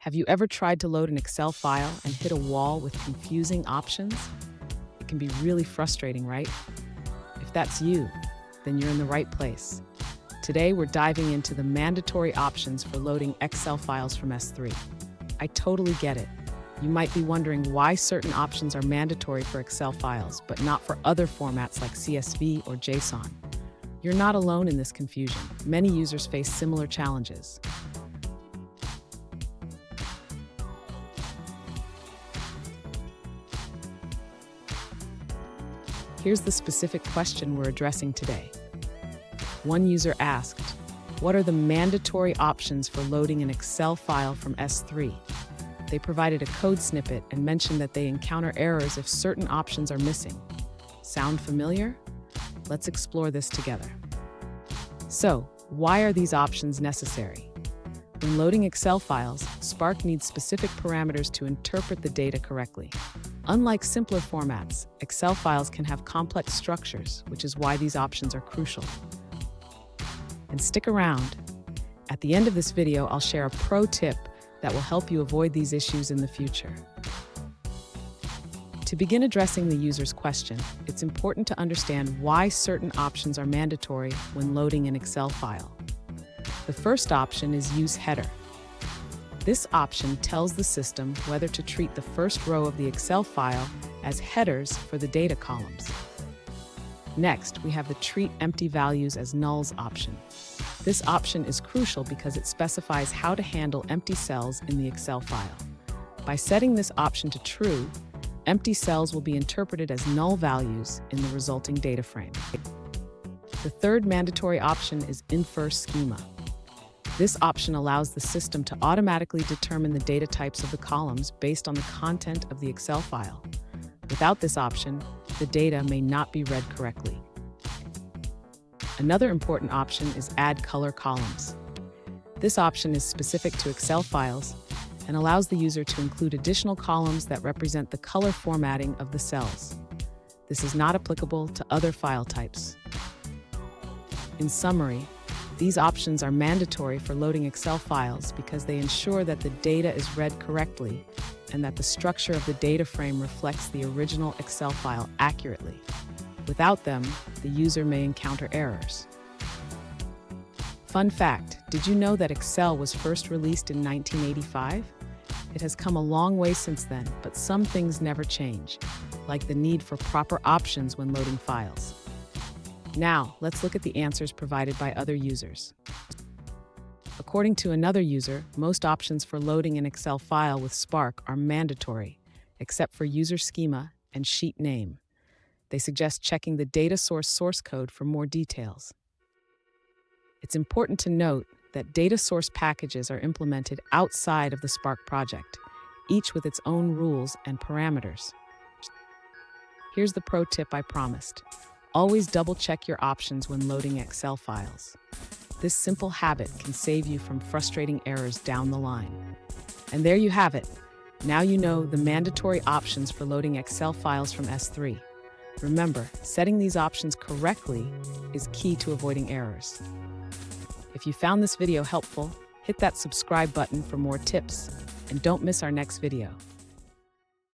Have you ever tried to load an Excel file and hit a wall with confusing options? It can be really frustrating, right? If that's you, then you're in the right place. Today, we're diving into the mandatory options for loading Excel files from S3. I totally get it. You might be wondering why certain options are mandatory for Excel files, but not for other formats like CSV or JSON. You're not alone in this confusion. Many users face similar challenges. Here's the specific question we're addressing today. One user asked, what are the mandatory options for loading an Excel file from S3? They provided a code snippet and mentioned that they encounter errors if certain options are missing. Sound familiar? Let's explore this together. So, why are these options necessary? When loading Excel files, Spark needs specific parameters to interpret the data correctly. Unlike simpler formats, Excel files can have complex structures, which is why these options are crucial. And stick around. At the end of this video, I'll share a pro tip that will help you avoid these issues in the future. To begin addressing the user's question, it's important to understand why certain options are mandatory when loading an Excel file. The first option is Use Header. This option tells the system whether to treat the first row of the Excel file as headers for the data columns. Next, we have the Treat Empty Values as Nulls option. This option is crucial because it specifies how to handle empty cells in the Excel file. By setting this option to true, empty cells will be interpreted as null values in the resulting data frame. The third mandatory option is Infer Schema. This option allows the system to automatically determine the data types of the columns based on the content of the Excel file. Without this option, the data may not be read correctly. Another important option is Add Color Columns. This option is specific to Excel files and allows the user to include additional columns that represent the color formatting of the cells. This is not applicable to other file types. In summary, these options are mandatory for loading Excel files because they ensure that the data is read correctly and that the structure of the data frame reflects the original Excel file accurately. Without them, the user may encounter errors. Fun fact, did you know that Excel was first released in 1985? It has come a long way since then, but some things never change, like the need for proper options when loading files. Now, let's look at the answers provided by other users. According to another user, most options for loading an Excel file with Spark are mandatory, except for user schema and sheet name. They suggest checking the data source code for more details. It's important to note that data source packages are implemented outside of the Spark project, each with its own rules and parameters. Here's the pro tip I promised. Always double-check your options when loading Excel files. This simple habit can save you from frustrating errors down the line. And there you have it. Now you know the mandatory options for loading Excel files from S3. Remember, setting these options correctly is key to avoiding errors. If you found this video helpful, hit that subscribe button for more tips, and don't miss our next video.